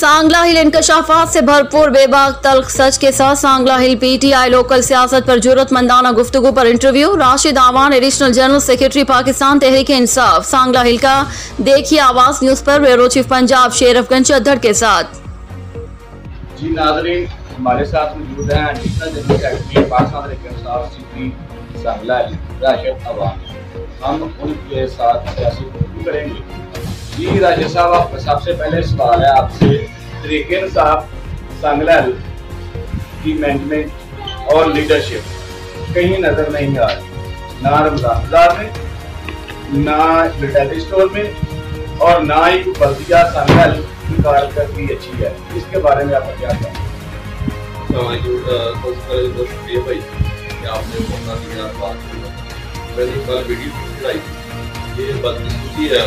सांगला हिल इंकशाफात से भरपूर बेबाक तल्ख सच के साथ सांगला हिल पीटीआई लोकल सियासत पर जरूरतमंदाना गुफ्तगू पर इंटरव्यू। राशिद आवान additional general secretary Pakistan Tehreek Insaf Sangla हिल का देखिए आवाज न्यूज पर ब्यूरो चीफ पंजाब शेर अफगन चद्दड़ के साथ। जी नाज़रीन, हमारे साथ मौजूद हैं additional general secretary Pakistan Tehreek Insaf city Sangla Rashid आवान। हम उनके साथ सियासी गुफ्तगू करेंगे। जी राशिद साहब, आपका सबसे पहले सवाल है आपसे, तहरीक इंसाफ सांगला की मैनेजमेंट और लीडरशिप कहीं नजर नहीं आ रही, ना रमजान बाजार में, ना रिटेल स्टोर में, और ना ही बल्दिया सांगला की कारकर्दगी अच्छी है। इसके बारे में आपका क्या कहना है? शुक्रिया भाई कि आपने मौका दिया बात करने। मैंने कल वीडियो चलाई, ये बदकिस्मती है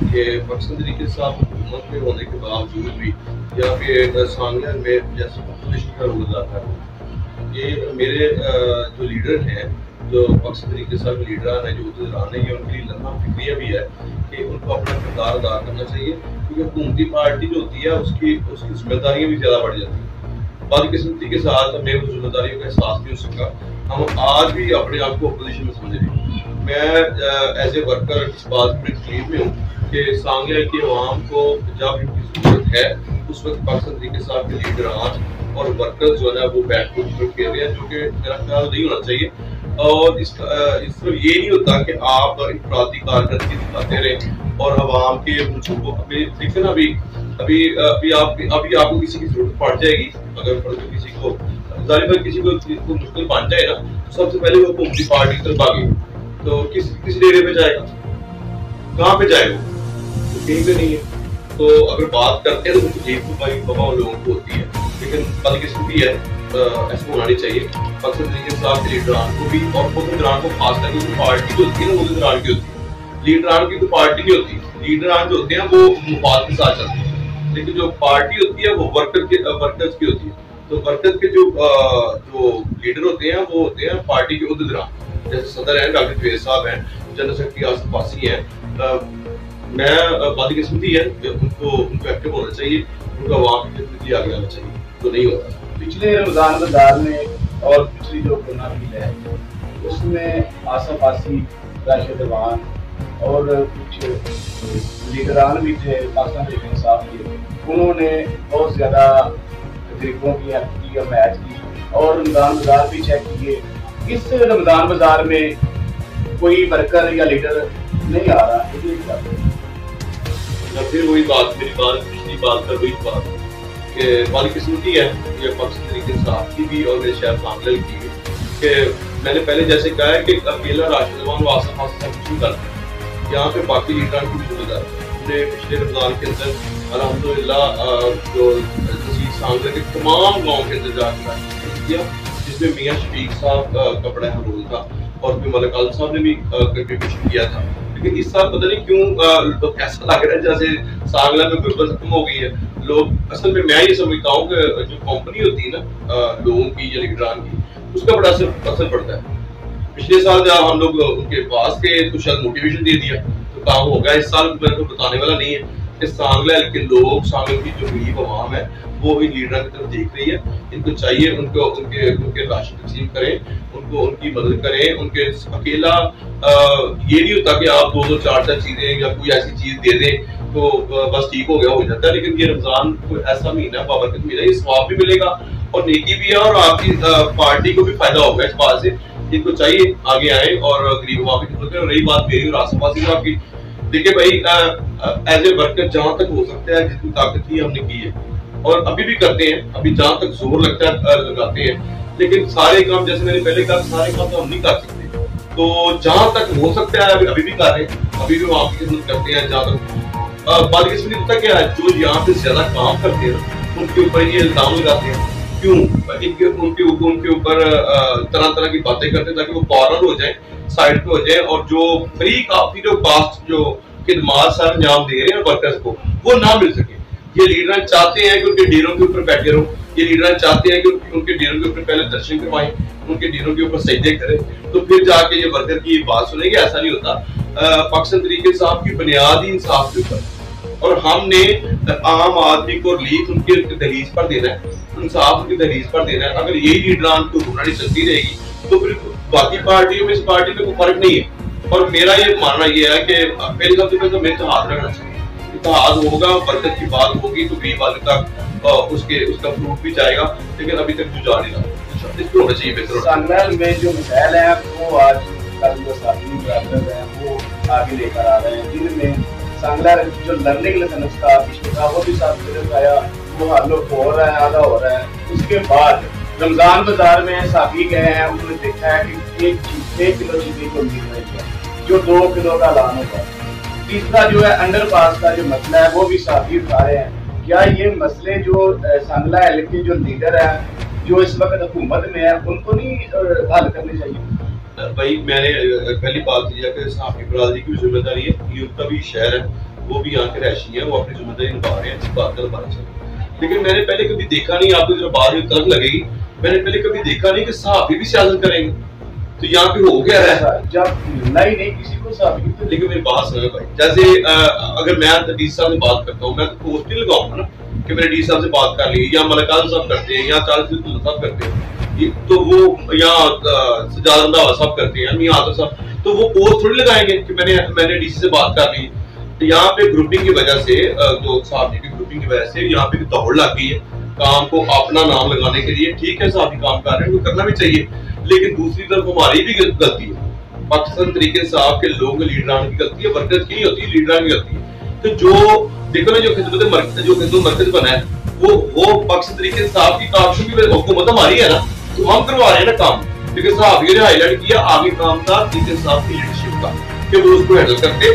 कि मकसद तरीके से आप हुकूमत में होने के बावजूद भी यहाँ पे सांगला में जैसे पॉपुलेशन का रोल आता है, ये मेरे जो लीडर हैं, जो मकसद तरीके से लीडर हैं, जो उधर हैं, ये उनके लिए लम्हा फिक्रिया भी है कि उनको अपना किरदार अदा करना चाहिए, क्योंकि हुकूमती पार्टी जो होती है उसकी जिम्मेदारियाँ भी ज़्यादा बढ़ जाती हैं। बदकिस्मती के साथ हमें उस जिम्मेदारियों का एहसास नहीं हो सका। हम आज भी अपने आप को अपोजिशन में समझ रहे हैं। मैं एज ए वर्कर इस बात पर तकलीफ में हूँ कि सांगला की आवाम को जब इनकी जरूरत है उस वक्त पाकिस्तान तहरीक साहब के लीडरान और वर्कर्स जो है वो बैठ कर खेल रहे हैं, जो कि मेरा ख्याल नहीं होना चाहिए। और इस तरफ ये नहीं होता कि आप इफराती कारकर्दगी दिखाते रहें और आवाम के मंसूबों अभी देखें ना, अभी आपको किसी की जरूरत पड़ जाएगी, अगर किसी को किसी को मुश्किल बन जाए ना, तो सबसे पहले वो हुकूमती पार्टी की तरफ भागे, तो किस डेरे पे जाएगा, कहाँ पे जाएगा, तो कहीं पे नहीं है। तो अगर बात करते हैं तो तकलीफ तो भाई बाबा लोगों को होती है, लेकिन बदकिस्मती है, ऐसा होना नहीं चाहिए। मकसद तरीके से आपके लीडरान को भी और खुद लीडरान को खास करके जो पार्टी जो होती है ना, वो लीडरान की होती है। लीडरान की तो पार्टी नहीं होती, लीडरान जो होते हैं वो मुफाद के साथ चलते हैं, लेकिन जो पार्टी होती है वो वर्कर्स की होती है। तो वर्कर्स के जो लीडर होते हैं वो होते हैं पार्टी के उहदेदार, जैसे सदर हैं डॉक्टर जवेद साहब हैं, जनरल सेक्रेटरी आसिफ फासी हैं। मैं बदकिस्मती है, उनको एक्टिव होना चाहिए, उनका आवाम की खिदमत आगे आना चाहिए, तो नहीं होता। पिछले रमजान बाजार में और पिछली जो कोरोना फील है उसमें आसिफ फासी, राशिद आवान और कुछ लीडरान भी थे पाकिस्तान तहरीक इंसाफ के, उन्होंने बहुत ज्यादा तरीकों की हेल्प की और मैच की और रमजान बाजार भी चेक किए। इस रमजान बाजार में कोई वर्कर या लीडर नहीं आ रहा। फिर वही बात, मेरी बात पिछली बात पर वही बात कि बदकिस्मती है ये मकसद तरीके इंसाफ की भी और मेरे शहर सांगला की भी, कि मैंने पहले जैसे कहा है कि अकेला राशिद आवान और आसिफ फासी सब कुछ करते हैं, यहाँ पे बाकी लीडरान की भी जिम्मेदारी हमने पिछले रमजान के अंदर अल्हम्दुलिल्लाह जो सांगला के तमाम गाँव के अंदर जाकर किया, जिसमें मियाँ शफीक साहब का बड़ा अहम रोल था और फिर मलिक आल साहब ने भी कंट्रीब्यूशन किया था। लेकिन इस साल पता नहीं क्यों तो ऐसा लग रहा है जैसे सांगला में गुर्बत खत्म हो गई है। लोग असल में मैं ये समझता हूँ कि जो कंपनी होती है ना लोगों की या लीडरान की, उसका बड़ा असर पड़ता है। पिछले साल जब हम लोग उनके पास गए तो शायद मोटिवेशन दे दिया तो काम हो गया। इस साल मेरे को बताने वाला नहीं है कि सांगला के लोग, सांगला की जो गरीब आवाम है वो भी लीडर की तरफ देख रही है। इनको चाहिए उनके राशन तकसीम करें, उनको उनकी मदद करें। उनके अकेला ये नहीं होता कि आप 2-2 4-4 चीजें या कोई ऐसी चीज दे दें तो बस ठीक हो गया, हो जाता है। लेकिन ये रमजान कोई ऐसा महीना, बाबरकत महीना, ये सवाब भी मिलेगा और नेकी भी है और आपकी पार्टी को भी फायदा होगा इस बात से। इनको चाहिए आगे आए और गरीब आवाम की खिदमत करें। रही बात मेरी और आसिफ फासी साहब की, देखिए भाई एज ए वर्कर जहाँ तक हो सकता है जितनी ताकत थी हमने की है और अभी भी करते हैं, अभी जहाँ तक जोर लगता है लगाते हैं। लेकिन सारे काम, जैसे मैंने पहले कहा, सारे काम तो हम नहीं कर सकते, तो जहाँ तक हो सकता है अभी भी कर रहे हैं, अभी भी वहाँ की खिदमत करते हैं। जहाँ तक बदकिस्मती पता क्या है, जो यहाँ पे ज्यादा काम करते हैं उनके ऊपर ये इल्जाम लगाते हैं, क्यों उनके ऊपर तरह तरह की बातें करते हैं ताकि वो कॉर्नर हो जाए, साइड पे हो जाए और जो फ्री काफी जो कास्ट जो खिदमात सर अंजाम दे रहे हैं वर्कर्स को वो ना मिल सके। ये लीडर चाहते हैं कि उनके डेरों के ऊपर बैठे रहो, ये लीडर चाहते हैं कि उनके डेरों के ऊपर पहले दर्शन करवाएं, उनके डेरों के ऊपर सजदे करें, तो फिर जाके ये वर्कर की बात सुनेंगे। ऐसा नहीं होता। पाकिस्तान तहरीक इंसाफ की बुनियाद ही इंसाफ के ऊपर, और हमने आम आदमी को रिलीफ उनके दहलीज पर देना है, इंसाफ उनकी दहलीज पर देना है। अगर यही लीडरान की हुक्मरानी चलती रहेगी तो फिर बाकी पार्टियों में इस पार्टी में कोई फर्क नहीं है। और मेरा ये मानना ये है कि पहले सबसे पहले तो मेरे हाथ रखना चाहिए, इत्तेहाद होगा, बरकत की बात होगी तो गरीब आदमी तक उसका फ्रूट भी जाएगा, लेकिन अभी तक जो जा नहीं रहा इसको होना चाहिए बेहतर। सांगलाल में जो मसाइल है वो आज कल जो साथी ब्रादर हैं वो आगे लेकर आ रहे हैं, जिनमें सांगलाल जो लर्निंग लाइसेंस का इशू था वो भी साथ आया, वो हल हो रहा है, आधा हो रहा है। उसके बाद रमजान बाजार में साथी गए हैं, उन्होंने देखा है कि 1 किलो चीनी को मिल रही है जो 2 किलो का ऐलान होगा। तीसरा जो है अंडरपास का जो मसला है वो भी साथी उठा रहे हैं। क्या ये मसले जो सांगला के जो लीडर है जो इस वक्त हुकूमत में है उनको नहीं हल करने चाहिए? भाई मैंने पहली बात यह कि साहब बरादरी की जिम्मेदारी है, ये उनका भी शहर है, वो भी यहाँ के रहशी है, वो अपनी जिम्मेदारी निभा रहे हैं, इस बात का बात चल। लेकिन मैंने पहले कभी देखा नहीं, आपको जब बाद में तर्क लगेगी, मैंने पहले कभी देखा नहीं कि साहब भी सियासत करेंगे। तो यहाँ पे हो गया है जब मिलना ही नहीं किसी को साहब। लेकिन मेरी बात सुनो भाई, जैसे अगर मैं डी साहब से बात करता हूँ, मैं पोस्ट नहीं लगाऊंगा ना कि मैंने डी साहब से बात कर ली, या मलकान साहब करते हैं, या चार्ल्स साहब करते हैं, तो वो यहाँ सजाद रंधावा साहब करते हैं, मियां आतर साहब, तो वो पोस्ट थोड़ी लगाएंगे कि मैंने डीसी से बात कर ली। तो यहाँ पे ग्रुपिंग की वजह से, जो साहब जी की ग्रुपिंग की वजह से यहाँ पे दौड़ लग गई है काम को अपना नाम लगाने के लिए। ठीक है, साहब काम कर रहे हैं, करना भी चाहिए, लेकिन दूसरी तरफ हमारी भी गलती है, पाकिस्तान तरीके साहब के लोग लीडरान की गलती है, वर्कर्स की नहीं होती, लीडरान की गलती है। तो जो देखो ना, जो खिदमत मरकज बना है वो पाकिस्तान तरीके साहब की कामशुभी हुकूमत हमारी है ना, तो हम करवा रहे हैं ना काम। लेकिन साहब ये हाईलाइट किया, आगे काम था तरीके साहब की लीडरशिप का कि वो उसको हैंडल करते,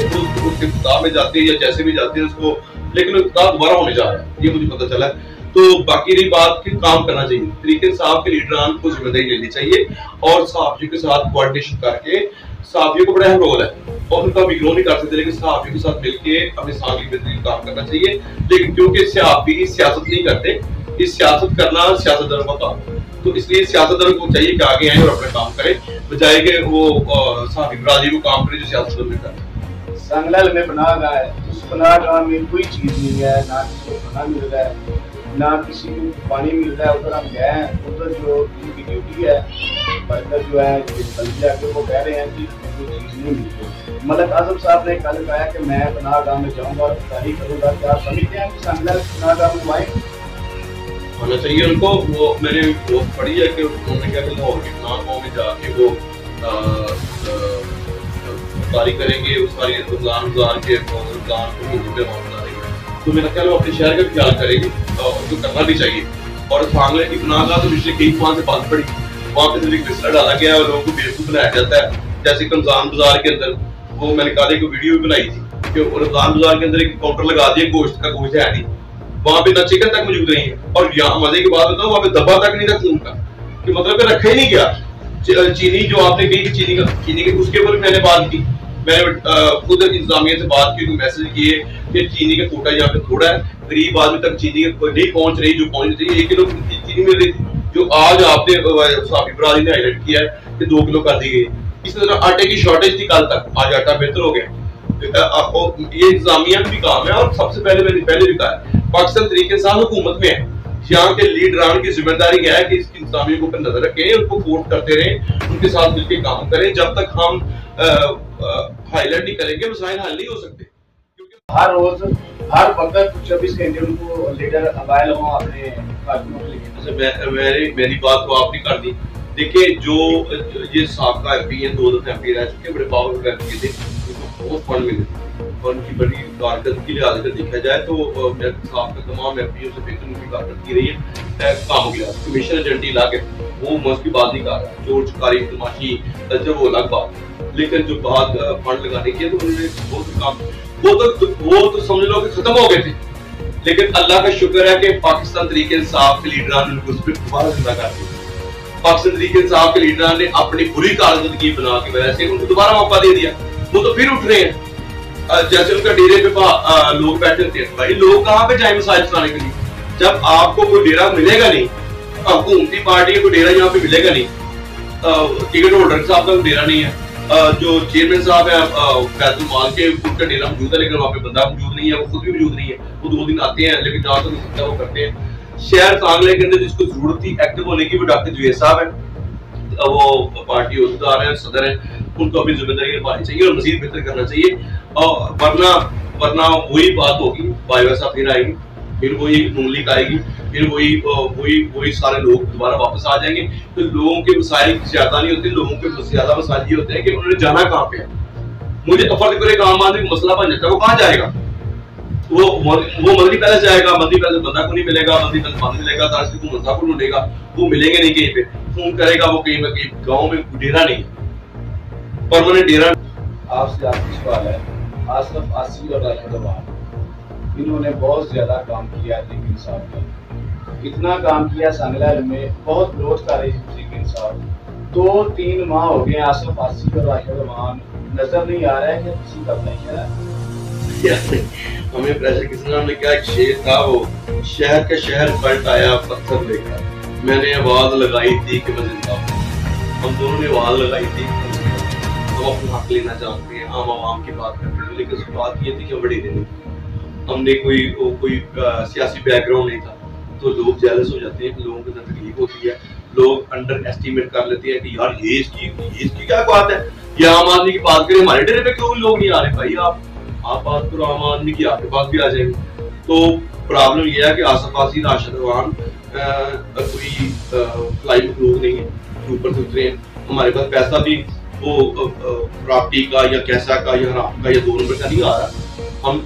उसके किताब में जाते हैं या जैसे भी जाते हैं उसको, लेकिन किताब दोबारा होने जा रहा है, ये मुझे पता चला है। तो बाकी रही बात कि काम करना चाहिए, तरीके साहब के लीडरान को जिम्मेदारी लेनी चाहिए और साहब जी के साथ कोऑर्डिनेशन करके, साहब जी को बड़ा अहम रोल है और उनका इग्नोर नहीं कर सकते, लेकिन साहब जी के साथ मिलकर हमें सांगी बेहतरीन काम करना चाहिए। लेकिन क्योंकि साहब भी सियासत नहीं करते, इस सियासत करना सियासतदानों का काम है, तो इसलिए सियासतदानों को चाहिए कि आगे आए और अपना काम करें, बजाय कि वो साहब बरादरी को काम करे जो सियासत में करते हैं। सांगलाल में पनाहगाह है, उस पनाहगाह में कोई चीज नहीं है, ना किसी को खाना मिल रहा है, ना किसी को पानी मिल रहा है। उधर हम गए हैं, उधर जो उनकी ड्यूटी है, वर्कर जो है बल्दिया के, वो कह रहे हैं कि कोई चीज नहीं मिलती। मलक आजम साहब ने कल कहा कि मैं पनाहगाह में जाऊंगा और इफ्तारी करूंगा। क्या आप समझते हैं कि सांगलाल पनाहगाह में आए होना चाहिए उनको? वो मैंने पोस्ट पढ़ी है कि उन्होंने क्या कि लाहौर के गाँव में जाके वो इफ्तारी करेंगे, उस सारी रमजान के तो मेरा ख्याल वो अपने शहर का ख्याल करेगी और जो करना भी चाहिए। और सांगले की पनाहगाह तो पिछले कई माह से बात पड़ी, वहाँ पे सिर्फ बिस्तर डाला गया है और लोगों को बेवकूफ बनाया जाता है। जैसे रमजान बाजार के अंदर वो मैंने कहा को वीडियो भी बनाई थी कि रमजान बाजार के अंदर एक काउंटर लगा दिया, गोश्त का गोश्त है नहीं, वहाँ पे ना चिकन तक मौजूद नहीं है। और यहाँ मजे की बात बताऊँ, वहाँ पे दब्बा तक नहीं था खून का, कि मतलब कि रखा ही नहीं गया। चीनी जो आपने कही चीनी के उसके ऊपर मैंने बात की, मैंने खुद इंतजामिया से बात की, मैसेज किए कि चीनी का कोटा यहाँ पे थोड़ा है, गरीब आदमी तक चीनी नहीं पहुंच रही, जो पहुंच रही 1 किलो चीनी मिल रही थी, जो आज आपने साफी बरादरी ने हाईलाइट किया है कि 2 किलो कर दी गई। इसी तरह आटे की शॉर्टेज थी कल तक, आज आटा बेहतर हो गया। ये इंतजामिया भी काम है। और सबसे पहले मैंने पहले भी कहा, पाकिस्तान तरीके साथ हुकूमत में है, यहाँ के लीडरान की जिम्मेदारी है कि इसकी इंतजामिया को नजर रखें, उनको कोर्ट करते रहें, उनके साथ मिलकर काम करें। जब तक हम हाईलाइट नहीं करेंगे मसाइल हल नहीं हो सकते। हर रोज हर वक्त 24 घंटे उनको लीडर अवाइल हो अपने कामों के लिए। मेरी बात तो आपने कर दी। देखिए, जो ये साबका एमपी है, 2 दफे एमपी रह चुके, बड़े पावरफुल एमपी थे, बहुत फंड मिले और उनकी बड़ी कारकर्दगी की लिहाज से देखा जाए तो साहब का तमाम एमपीओ से बेहतर उनकी कारकर्दगी रही है। काम के लिहाज कमिश्नर एजेंटी लाके वो मस्त की बात नहीं कर रहा, चोर चकारी तमाशी जब वो अलग बात, लेकिन जो बात फंड लगाने की है तो उन्होंने बहुत काम, वो तो समझ लो कि खत्म हो गए थे। लेकिन अल्लाह का शुक्र है कि पाकिस्तान तरीके इंसाफ के लीडरान ने उस पर दोबारा जिंदा कर दिया। पाकिस्तान तरीके इंसाफ के लीडरान ने अपनी बुरी कारकर्दगी बना के वजह से उनको दोबारा मौका दे दिया, वो तो फिर उठ रहे हैं। जैसे उनका डेरे पे लोग बैठे थे, भाई लोग कहाँ पे जाए मसाइल सुनाने के लिए? जब आपको कोई डेरा मिलेगा नहीं, हुकूमती पार्टी को डेरा यहाँ पे मिलेगा नहीं, टिकट होल्डर साहब का डेरा नहीं है, जो चेयरमैन साहब है बैतुल माल के, उनका डेरा मौजूद है लेकिन वहाँ पे बंदा मौजूद नहीं है, वो खुद भी मौजूद नहीं है। वो 2 दिन आते हैं लेकिन जहाँ तक हो सकता है वो करते हैं। शहर सांगला के अंदर जिसको जरूरत थी एक्टिव होने की वो डॉक्टर जुवेद साहब है, वो पार्टी अहदेदार है, सदर है, उनको अपनी जिम्मेदारी निभानी चाहिए और मजीद बेहतर करना चाहिए। वरना वही बात होगी, बाईवा साहब फिर आएगी, फिर वही नून लीग आएगी, फिर वही सारे लोग दोबारा वापस आ जाएंगे। तो लोगों के मसाइल ज्यादा नहीं होते, लोगों के ज्यादा मसाइल ये होते हैं कि उन्होंने जाना कहाँ पे है। मुझे फर्क करे आम आदमी मसला बन जाता है, वो कहाँ जाएगा? वो मंदिर पैलेस जाएगा, मंदिर पैलेस बंदा को नहीं मिलेगा, मंदिर पैलेस बंद मिलेगा, तारसी को मंदा को ढूंढेगा, वो मिलेंगे नहीं कहीं पे। फोन करेगा वो कहीं ना कहीं गाँव में डेरा नहीं है, परमानेंट डेरा। आपसे आखिरी सवाल है, आसफ आसी और राशिद अवान इन्होंने बहुत ज्यादा काम किया तहरीक इंसाफ का, इतना काम किया सांगला में, बहुत ग्रोथ कर रही है तहरीक इंसाफ। 2-3 माह हो गए आसफ आसी और राशिद अवान नजर नहीं आ रहा है, किसी का नहीं आ रहा है। हमें प्रेशर किसने, हमने क्या, एक शेर था वो, शहर का शहर पलट आया पत्थर लेकर, मैंने आवाज लगाई थी कि मैं जिंदा हूं। हम दोनों ने आवाज लगाई थी, हम अपना हक लेना चाहते हैं, हम आवाम की बात करते हैं, लेकिन उस बात ये थी कि बड़ी नहीं, हमने कोई सियासी बैकग्राउंड नहीं था। तो लोग जेलस हो जाते हैं, लोगों के अंदर तकलीफ होती है, लोग अंडर एस्टिमेट कर लेते हैं कि यार ये इसकी क्या बात है, ये आम आदमी की बात करें, हमारे डेरे पे क्यों लोग नहीं आ रहे? भाई आप बात करो आम आदमी की, आपके पास भी आ जाएंगे। तो प्रॉब्लम ये है कि आसफ आसी, राशिद अवान कोई फ्लाई लोग नहीं है, ऊपर से उतरे हैं। हमारे पास पैसा भी वो प्रॉपर्टी का या कैसा का या हराम का या 2 नंबर का नहीं आ रहा। हम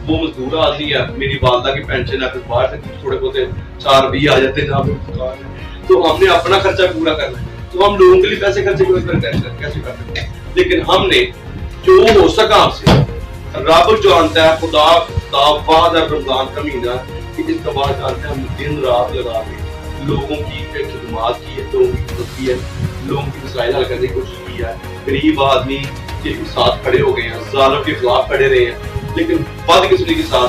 वो मजदूर आदमी है, मेरी वालदा की पेंशन है, फिर बाहर से थोड़े बहुत 4 भी आ जाते हैं जहाँ पे, तो हमने अपना खर्चा पूरा करना है। तो हम लोगों के लिए पैसे खर्चे कैसे कर सकते हैं? लेकिन हमने जो हो सका हमसे, रब जानता है, खुदा रमजान का महीना कि इसका बाद जानते हैं, हम दिन रात लगा के लोगों की खिदमत की है, लोगों की मदद की है, लोगों की मसाइल हल करने की कोशिश की है। गरीब आदमी के साथ खड़े हो गए हैं, जालिम के खिलाफ खड़े रहे हैं, लेकिन बदकिस्मती के साथ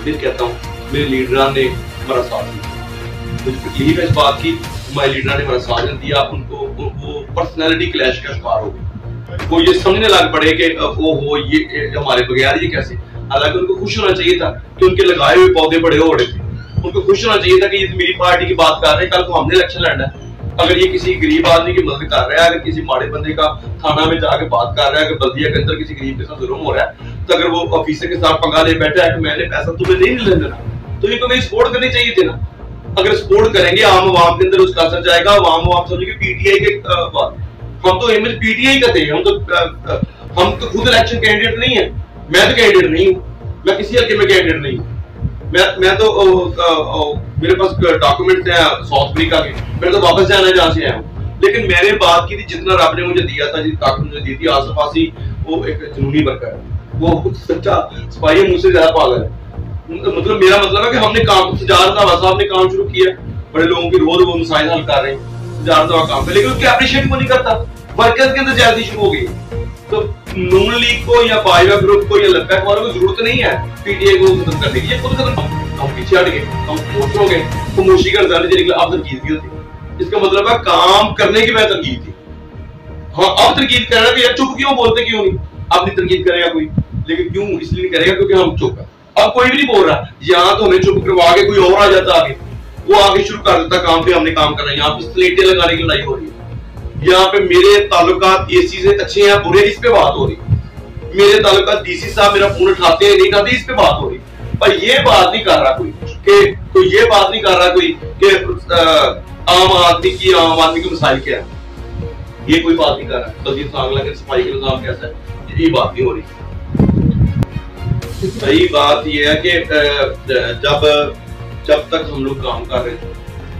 फिर कहता हूँ मेरे लीडरान ने हमारा साथ दिया। मुझे तकलीफ है इस बात की, हमारे लीडर ने हमारा साथ दिया, उनको वो पर्सनैलिटी क्लैश का शिकार हो गए। वो ये समझने लग पड़े कि वो हो ये हमारे बगैर ये कैसे। हालांकि उनको खुश होना चाहिए था कि उनके लगाए हुए पौधे बड़े हो रहे थे, उनको खुश होना चाहिए था कि ये तो मेरी पार्टी की बात कर रहे हैं, कल को हमने इलेक्शन लड़ना है। अगर ये किसी गरीब आदमी की मदद कर रहा है, अगर किसी माड़े बंदे का थाना में जाके बात कर रहा है, अगर बल्दिया के अंदर किसी गरीब के साथ जुर्म हो रहा है, तो अगर वो ऑफिसर के साथ पंगा ले बैठा है कि मैंने पैसा तुम्हें नहीं लेने देना, तो इनको मेरी सपोर्ट करनी चाहिए थी ना। अगर सपोर्ट करेंगे आम आवाम के अंदर उसका असर जाएगा, आम आवाम समझेगी पीटीआई के बात। हम तो इमेज पीटीआई का थे, हम तो खुद इलेक्शन कैंडिडेट नहीं है। मैं तो कैंडिडेट नहीं हूँ, मैं किसी हल्के में कैंडिडेट नहीं हूँ। मैं तो मेरे पास डॉक्यूमेंट हैं साउथ अफ्रीका के, मैंने तो वापस जाना है जहाँ से आया हूँ। लेकिन मैंने बात की थी जितना रब ने मुझे दिया था, जितनी ताकत मुझे दी थी। आसफ आसी वो एक जुनूनी वर्कर है, वो सच्चा सिपाही मुझसे ज्यादा पागल है। मतलब मेरा मतलब है कि हमने काम, सजाद साहब ने काम शुरू किया, बड़े लोगों की रोज वो मसाइल हल कर रहे हैं, सजाद काम पे, लेकिन उसके अप्रिशिएट को नहीं करता। वर्कर्स के अंदर ज्यादा शुरू हो गई। तो नून लीग को या बाईवा ग्रुप को या लब्बैक वालों को जरूरत नहीं है पीटीआई को खत्म करने की, ये खुद खत्म। हम पीछे हट गए, हम मोटे हो गए, खामोशी का रिजल्ट निकला। अब तरकीब की होती, इसका मतलब है काम करने की वजह तरकीब थी। हाँ, अब तरकीब कर रहा है कि यार चुप क्यों, बोलते क्यों नहीं? अब नहीं तरकीब करेगा कोई, लेकिन क्यों इसलिए नहीं करेगा क्योंकि हम चुप है। अब कोई भी नहीं बोल रहा, यहाँ तो हमें चुप करवा के कोई और आ जाता आगे, वो आगे शुरू कर देता काम पे, हमने काम करना है। यहाँ पे स्लेटें लगाने की लड़ाई हो रही है, यहाँ पे मेरे ताल्लुकात एसी से अच्छे हैं बुरे, इस पे बात हो रही। मेरे ताल्लुकात डीसी साहब मेरा फोन उठाते हैं नहीं उठाते, इस पे बात हो रही। पर ये बात नहीं कर रहा कोई कि ये बात नहीं कर रहा कोई कि आम आदमी के मसाइल क्या है, ये कोई बात नहीं कर रहा। तहसील सांगला के सफाई का निजाम कैसा है, ये बात नहीं हो रही। सही बात यह है कि जब तक हम लोग काम कर रहे हैं,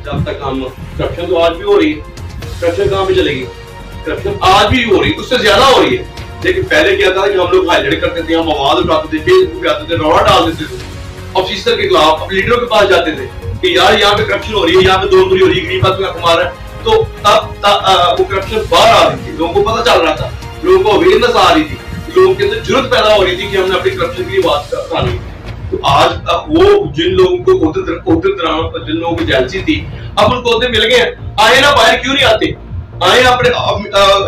जब तक हम, करप्शन तो आज भी हो रही है, करप्शन कहाँ पे चलेगी? करप्शन आज भी हो रही है, उससे ज्यादा हो रही है। लेकिन पहले क्या था कि हम लोग हाईलाइट करते थे, हम आवाज उठाते थे, फेसबुक पे आते थे, रौला डाल देते थे ऑफिसर के खिलाफ, अब लीडरों के पास जाते थे कि यार यहाँ पे करप्शन हो रही है, यहाँ पे दोनपुरी हो रही है, गरीब आदमी का कमा रहा है। तो तब वो करप्शन बाहर आ रही थी, लोगों को पता चल रहा था, लोगों को अवेयरनेस आ रही थी, लोगों के अंदर जरूरत पैदा हो रही थी कि हमने अपनी करप्शन की बात करनी। तो आज वो जिन लोगों को जिन लोगों की जेलसी थी, अब उनको मिल गए, आए ना बाहर क्यों नहीं आते? आए अपने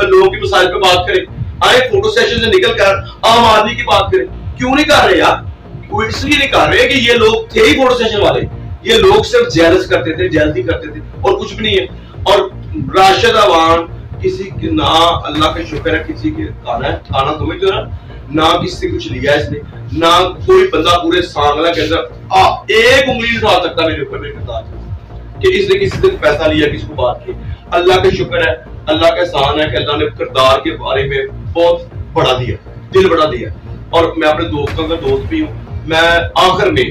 लोगों के मसाइल पे बात करें, आए फोटो सेशन से निकल कर आम आदमी की बात करें। क्यों नहीं कर रहे यार? वो इसलिए नहीं कर रहे कि ये लोग थे ही फोटो सेशन वाले, ये लोग सिर्फ जेलस करते थे, जल्दी करते थे और कुछ भी नहीं है। और राशिद अवान किसी के ना, अल्लाह का शुक्र है, किसी के खाना समझते हो ना किसी से कुछ लिया इसने, ना कोई बंदा पूरे सांगला के अंदर एक उंगली उठा सकता मेरे ऊपर कि इसने किसी से पैसा लिया, किसको बात की। अल्लाह का शुक्र है, अल्लाह का एहसान है कि अल्लाह ने किरदार के बारे में बहुत बढ़ा दिया, दिल बढ़ा दिया। और मैं अपने दोस्तों का दोस्त भी हूँ। मैं आखिर में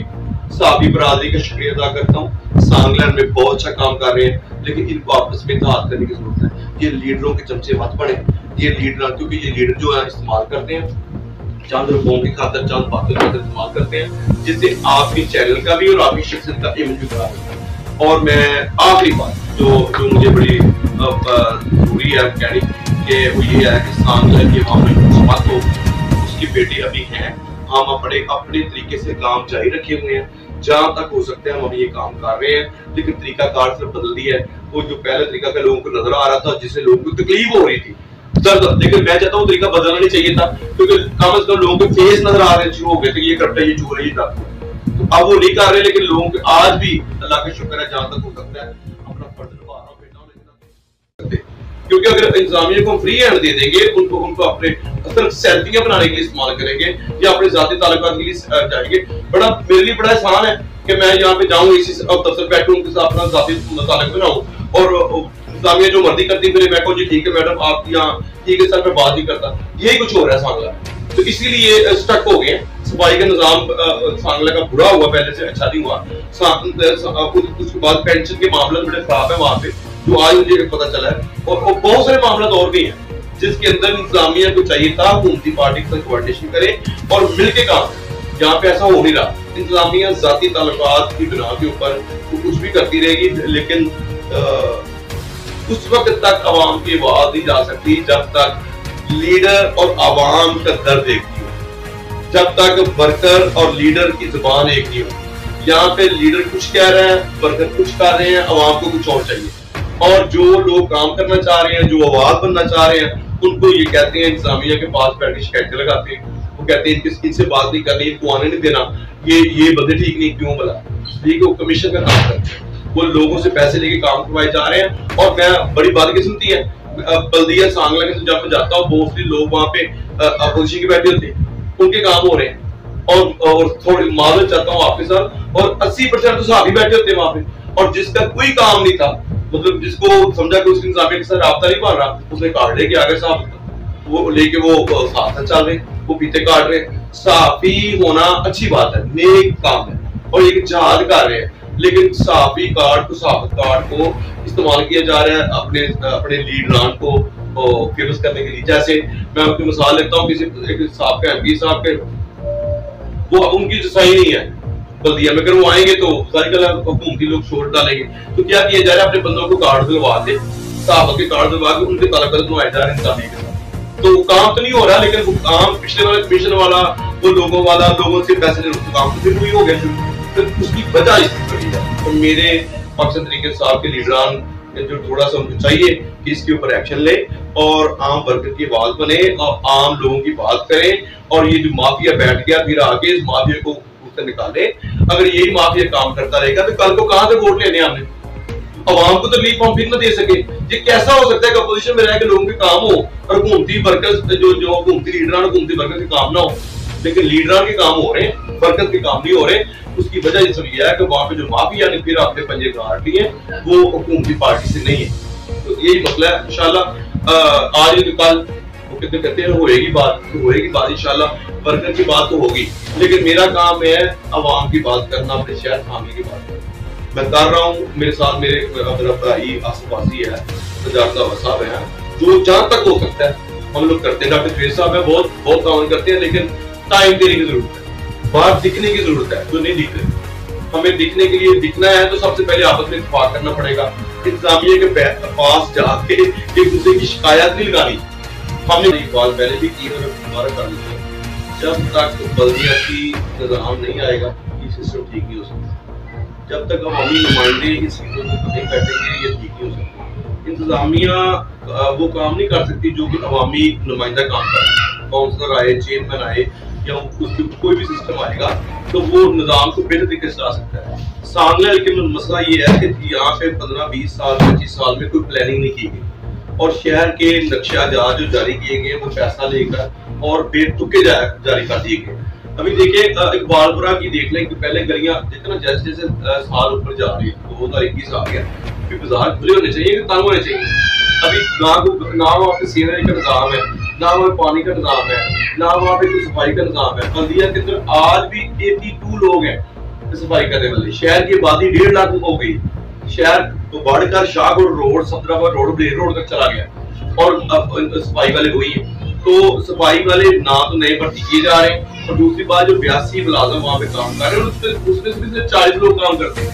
साबी बरादरी का शुक्रिया अदा करता हूँ। सांगलैंड में बहुत अच्छा काम कर रहे हैं, लेकिन इनको आपस में इत्तेहाद करने की जरूरत है। ये लीडरों के चमचे मत बने, ये लीडर, क्योंकि ये लीडर जो है इस्तेमाल करते हैं चंद रुपयों की खातर, चंद बातों की खातर इस्तेमाल करते हैं, जिससे आपके चैनल का भी और आपकी शख्सियत का इमेज भी खराब होता है। और मैं आखिरी बात जो मुझे बड़ी जरूरी है कहनी कि वो ये है कि सांगलैंड के मामले में मत हो, उसकी बेटी अभी है, हम अपने तरीके से काम जारी रखे हुए हैं, जहां तक हो सकता है हम ये काम कर रहे हैं, लेकिन तरीका कार सिर्फ बदल दिया है। वो जो पहले तरीका का लोगों को नजर आ रहा था, जिससे लोगों को तकलीफ हो रही थी दर्द, लेकिन मैं चाहता हूँ तरीका बदलना नहीं चाहिए था, क्योंकि कम से कम लोगों के फेस नजर आ रहे शुरू हो गए थे, ये करता है, ये चोर है, ये डाकू। तो अब वो नहीं कर रहे, लेकिन लोगों के आज भी अल्लाह का शुक्र है जहां तक हो सकता है अपना फर्ज निभा रहा हूं। क्योंकि अगर इंतजामिया को फ्री हैंड दे देंगे, उनको अपने सिर्फ सेल्फियां बनाने के लिए इस्तेमाल करेंगे या अपने जाती ताल्लुकात के लिए जाएंगे, मेरे लिए बड़ा आसान है कि मैं यहाँ पे जाऊँ, इसी दफ्तर बैठूं, उनके साथ अपना जाती ताल्लुक बनाऊं और इंतजामिया जो मर्जी करती फिर मैं कहूँ जी ठीक है मैडम आप यहाँ ठीक है सर मैं बात नहीं करता। यही कुछ हो रहा है सांगला, तो इसीलिए स्टक हो गए। सफाई का निजाम सांगला का बुरा हुआ, पहले से अच्छा नहीं हुआ। उसके बाद पेंशन के मामले बड़े खराब है वहां पे, जो आज मुझे पता चला है, और बहुत सारे मामला और भी हैं जिसके अंदर इंतजामिया को चाहिए था हुकूमती पार्टी के साथ कोऑर्डिनेशन करे और मिलके काम। यहाँ पे ऐसा हो नहीं रहा। इंतजामिया जाती ताल्लुकात की बिना के ऊपर कुछ भी करती रहेगी, लेकिन उस वक्त तक आवाम की आवाज नहीं जा सकती जब तक लीडर और आवाम का दर्द एक नहीं हो, जब तक वर्कर और लीडर की जुबान एक नहीं हो। यहाँ पे लीडर कुछ कह रहे हैं, वर्कर कुछ कर रहे हैं, आवाम को कुछ और चाहिए। और जो लोग काम करना चाह रहे हैं, जो आवाज बनना चाह रहे हैं, उनको ये कहते हैं इंतजामिया के पास बैठ के शिकायतें लगाते हैं। वो कहते हैं इनसे बात नहीं करनी, इनको आने नहीं देना, ये बंदे ठीक नहीं, क्यों बोला? ठीक है, वो कमीशन का काम करते हैं, वो लोगों से पैसे लेके काम करवाए जा रहे हैं। और मैं बड़ी बात की सुनती है, बल्दिया सांगला के जब मैं जाता हूँ, मोस्टली लोग वहाँ पे अपोजिशन के बैठे होते हैं, उनके काम हो रहे हैं। और थोड़ी माजरत चाहता हूँ आपके साथ, और 80% तो साहब ही बैठे होते हैं वहाँ पे, और जिसका कोई काम नहीं था, मतलब जिसको समझा कि उसके इंतजामिया के साथ राब्ता नहीं पा रहा, उसने कार्ड लेके आ गए साहब, वो लेके वो साथ चल रहे, वो पीते काट रहे। साफी होना अच्छी बात है, नेक काम है, और एक जहाद कर रहे हैं, लेकिन साफी कार्ड को, साफत कार्ड को इस्तेमाल किया जा रहा है अपने लीडरान को फेमस करने के लिए। जैसे मैं आपकी मिसाल लेता हूँ, किसी साहब के एमपी साहब के, वो उनकी जो सही नहीं है बल्दिया में, अगर वो आएंगे तो सारी गल हुकूमती लोग शोर डालेंगे। तो क्या किया जा रहा है, अपने बंदों को कार्ड दिलवा के, साहब के कार्ड दिलवा के उनके ताल्लुकात बनवाए जा रहे हैं इंतजामिया के साथ। तो काम तो नहीं हो रहा, लेकिन वो काम पिछले वाला कमीशन वाला, वो लोगों से पैसे लेने काम तो फिर वही हो गया। तो उसकी वजह इसकी बड़ी है। तो मेरे मकसद तरीके साहब के लीडरान जो थोड़ा सा उनको चाहिए कि इसके ऊपर एक्शन ले और आम वर्कर की आवाज बने और आम लोगों की बात करें, और ये जो माफिया बैठ गया फिर आगे इस माफिया को उससे निकाले। अगर यही माफिया काम करता रहेगा तो कल को कहां से वोट लेने हमने? आवाम को तकलीफ हम फिर न दे सके। ये कैसा हो सकता है कि अपोजिशन में रह के लोगों के काम हो और हुकूमती वर्कर्स जो हुकूमती लीडरान हुकूमती वर्कर के काम ना हो, लेकिन लीडरान के काम हो रहे हैं, वर्कर्स के काम नहीं हो रहे। उसकी वजह ये सब ये है कि वहां पे जो माफिया ने फिर अपने पंजे गाड़ लिए, वो हुकूमती पार्टी से नहीं है। तो यही मसला है। इंशाल्लाह आज तो कल वो कहते हैं होएगी बात इंशाल्लाह, वर्कर की बात तो होगी, लेकिन मेरा काम है अवाम की बात करना, अपने शहर फैमिली की बात करना। मैं कर रहा हूँ, मेरे साथ मेरे भाई आसपासी है, साहब है, जो जहां तक हो सकता है हम लोग करते हैं। डॉक्टर फेज साहब है, बहुत काम करते हैं, लेकिन टाइम देने की जरूरत है, बाहर दिखने की जरूरत है, जो नहीं दिख रहे। हमें दिखने के लिए दिखना है तो सबसे पहले आपस में इत्तेफाक करना पड़ेगा। इंतजामिया के पास जाके एक दूसरे की शिकायत नहीं लगानी। हमने एक बात पहले भी की और दोबारा कर ली, जब तक बल्दिया की निजाम नहीं आएगा ये सिस्टम ठीक नहीं हो सकता। जब तक अवामी नुमाइंदे इस चीजों को नहीं बैठेंगे ये ठीक नहीं हो सकता। इंतजामिया वो काम नहीं कर सकती जो कि अवामी नुमाइंदा काम करे। काउंसलर आए, चेयरमैन आए या उसके कोई भी सिस्टम आएगा तो वो निज़ाम को बेहतर तरीके से चला सकता है। सांगला लेकिन मसला ये है कि यहाँ पे 15-20 साल 25 साल में कोई प्लानिंग नहीं की गई और शहर के नक्शा जो जारी किए गए वो पैसा लेकर और बेतुके जारी कर दिए गए। अभी देखिए इकबालपुरा की देख लें कि पहले गलियां जितना जैसे जैसे साल ऊपर जा रही है 2021 आ गया, बाजार खुले होने चाहिए कि तंग होने चाहिए। अभी ना वहाँ पे सीवरेज का निजाम है, ना वहाँ पानी का निजाम है, ना वहाँ पे कोई सफाई का निजाम है। बल्दिया के अंदर आज भी 82 लोग हैं सफाई करने वाले। शहर की आबादी 1.5 लाख हो गई। शहर तो बढ़कर शाहपुर रोड, सफदराबाद रोड, ब्लेड रोड तक चला गया और अब सफाई वाले वही है। तो सफाई वाले ना तो नए भर्ती किए जा रहे हैं और दूसरी बात जो 82 मुलाजिम वहाँ पे काम कर रहे हैं उसमें सिर्फ 40 लोग काम करते हैं।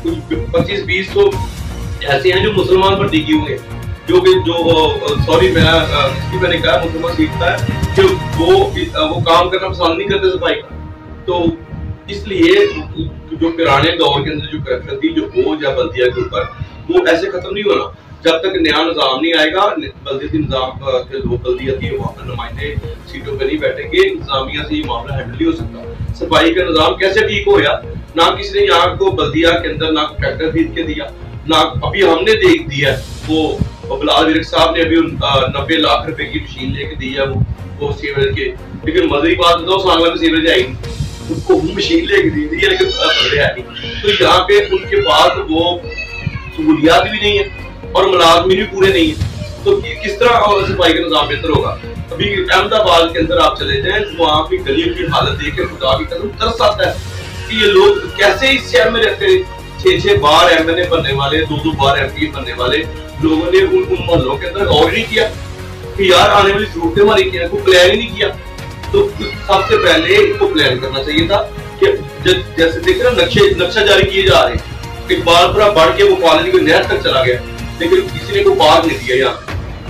कुछ 25-20 तो ऐसे हैं जो मुसलमान भर्ती किए हुए हैं, मैंने कहा मुसलमान सीखता है कि वो काम करना पसंद नहीं करते सफाई का। तो इसलिए जो पुराने दौर के अंदर जो करप्शन थी, जो बोझ या बल्दिया के ऊपर, वो ऐसे खत्म नहीं होना जब तक नया निजाम नहीं आएगा। बल्दियाती निजाम के लोग बल्दियाती नुमाइंदे सीटों पर नहीं बैठेंगे, इंतजामिया से ये मामला हैंडल नहीं हो सकता। सफाई का निजाम कैसे ठीक हो गया? ना किसी ने यहाँ को बल्दिया के अंदर ना ट्रैक्टर खरीद के दिया, ना अभी हमने देख दिया वो बिलाल विरक साहब ने अभी 90 लाख रुपए की मशीन लेके दी है वो सीवरेज के। लेकिन मजे की बात बताओ, सांगला में सीवरेज आई नहीं, उसको मशीन लेके दी थी लेकिन है नहीं। तो यहाँ पे उनके पास वो सहूलियात भी नहीं है और मुलाजमीन भी पूरे नहीं है, तो किस तरह सफाई का निजाम बेहतर होगा? अभी अहमदाबाद के अंदर आप चले जाएं, वहाँ की गलियों की हालत देख के खुदा की कसम तरस आता है कि ये लोग कैसे इस शहर में रहते हैं। 6-6 बार MLA बनने वाले, 2-2 बार MP बनने वाले लोगों ने उन मोहल्लों के अंदर गौर नहीं किया कि यार आने वाली जरूरतें हमारी क्या है, कोई प्लान ही नहीं किया। तो सबसे पहले इनको प्लान करना चाहिए था कि जैसे देख रहे नक्शा जारी किए जा रहे हैं, इकबालपुरा बढ़ के वो कॉलेज की नहर तक चला गया, लेकिन किसी ने कोई पार्क नहीं दिया, यहाँ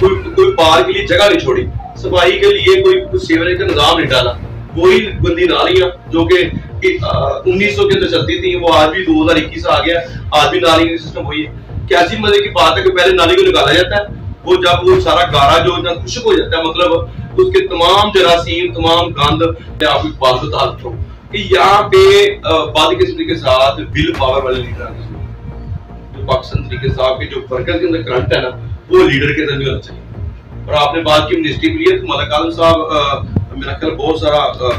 कोई पार्क के लिए जगह नहीं छोड़ी, सफाई के लिए कोई सीवरेज का निजाम नहीं डाला। वही गंदी नालियां जो कि 1900 के अंदर चलती थी वो आज भी 2021 आ गया, आज भी नाली का सिस्टम वही है। कैसी मजे की बात है कि पहले नाली को निकाला जाता है, वो जब वो सारा गारा जो खुश्क हो जाता है, मतलब उसके तमाम जरासीम, तमाम गंद आपकी बात बता देता हूँ कि यहाँ पे वादी किस्म के साथ विल पावर वाले लीडर पाकिस्तान तरीके साहब के जो वर्कर के अंदर करंट है ना, वो लीडर के अंदर नहीं होना चाहिए। और आपने बात की मिनिस्ट्री के लिए, तो मलिक आलम साहब मेरा ख्याल बहुत सारा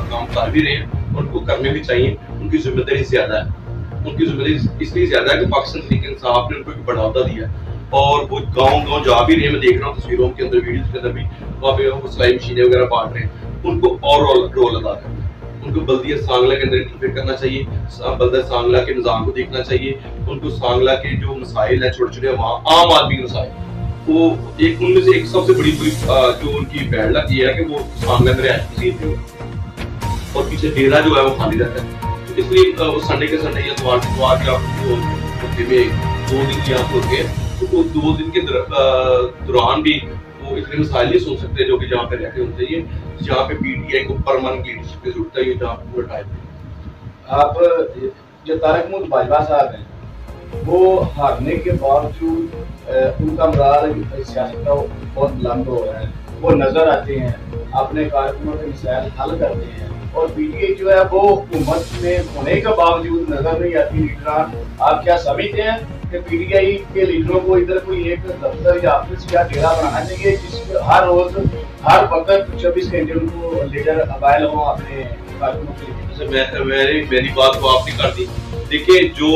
काम कर भी रहे हैं, उनको करने भी चाहिए। उनकी जिम्मेदारी ज्यादा है, उनकी जिम्मेदारी इसलिए ज्यादा है कि पाकिस्तान तरीके साहब ने उनको एक बढ़ावा दिया और वो गाँव जा भी रहे हैं। मैं देख रहा हूँ तस्वीरों के अंदर, वीडियोज के अंदर भी वहाँ पे सिलाई मशीनें वगैरह बांट रहे हैं। उनको और रोल अदा करना है, उनको बल्दिया सांगला के अंदर इंटरफेयर करना चाहिए, बल्दिया सांगला के निजाम को देखना चाहिए। उनको सांगला के जो मसाइल है छोटे छोटे वहाँ आम आदमी के मसाइल, वो एक उनमें से एक सबसे बड़ी जो उनकी बैड लग ये है कि वो सांगला में रहती है और पीछे डेरा जो है वो खाली रहता है। तो इसलिए वो संडे के संडे या इतवार के आपको हफ्ते में 2 दिन यहाँ होते हैं, तो 2 दिन के दौरान भी वो इतने मसाइल नहीं सुन सकते जो कि जहाँ पे रहते होते चाहिए, जहाँ पे PTI को परमानेंट लीडरशिप की जरूरत है, जहाँ पे पूरा टाइम। आप जो तारक महमूद बाजवा साहब हैं, वो हारने के बावजूद उनका मराल सियासत का बहुत बुलंद हो रहा है, वो नजर आते हैं, अपने कार्यक्रमों के मसाइल हल करते हैं। और PTI जो है वो हुकूमत में होने के बावजूद नजर नहीं आती लीडरान। आप क्या समझते हैं कि PTI के लीडरों को इधर कोई एक दफ्तर या ऑफिस या डेरा बनाना चाहिए जिसमें हर रोज हर वक्त 24 घंटे उनको लीडर अवाइल हो अपने कार्यक्रमों के लिए? मेरी बात को आपने कर दी। देखिए जो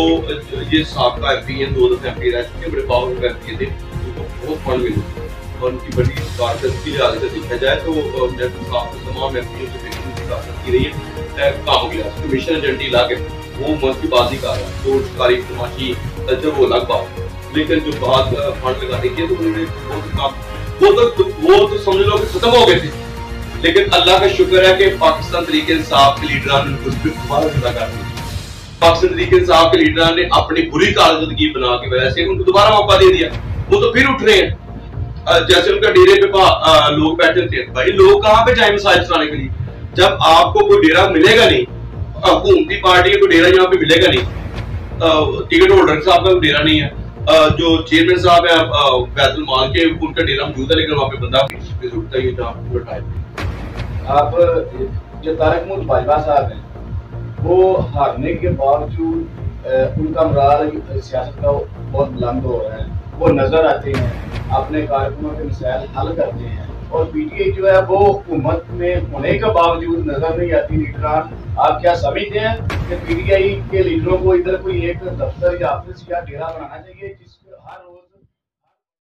ये साबका MP हैं, 2 दफे MP रह चुके, बड़े पावरफुल MP थे, उनको बहुत फंड मिले और उनकी बड़ी कारकर्दगी की लिहाज से देखा जाए तो तमाम MP से कारकर्दगी रही है। काम गया कमीशन एजेंटी ला के वो मस्त की बात ही कर रहा है, तो तारीफ तमाशी जब वो अलग बात, लेकिन जो बात फंड लगाने की तो उन्होंने वो तो समझ लो कि खत्म हो गए थे। लेकिन अल्लाह का शुक्र है कि पाकिस्तान तरीके इंसाफ के लीडरान ने उस पर दोबारा जिंदा कर दिया। पाकिस्तान तरीके इंसाफ के लीडरान ने अपनी बुरी कारकर्दगी बना के वजह से उनको दोबारा मौका दे दिया, वो तो फिर उठ रहे हैं। जैसे उनका डेरे पे लोग बैठे थे, भाई लोग कहाँ पे जाए मसाइल चलाने के लिए? जब आपको कोई डेरा मिलेगा नहीं, हुकूमती पार्टी को डेरा यहाँ पे मिलेगा नहीं, टिकट होल्डर साहब का डेरा नहीं है, जो चेयरमैन साहब है बैतुल माल के, उनका डेरा मौजूद है, लेकिन वहाँ पे बंदा जरूरत है जहाँ उठाए। आप जो तारक महमूद बाजवा साहब हैं, वो हारने के बावजूद उनका मराल सियासत का बहुत बुलंद हो रहा है, वो नजर आते हैं, अपने कारकुनों के मसाइल हल करते हैं, और पीटीआई जो है वो हुकूमत में होने के बावजूद नजर नहीं आती लीडरान। आप क्या समझते हैं कि पीटीआई के लीडरों को इधर कोई एक दफ्तर या ऑफिस या डेरा बनाना चाहिए जिसमें हर रोज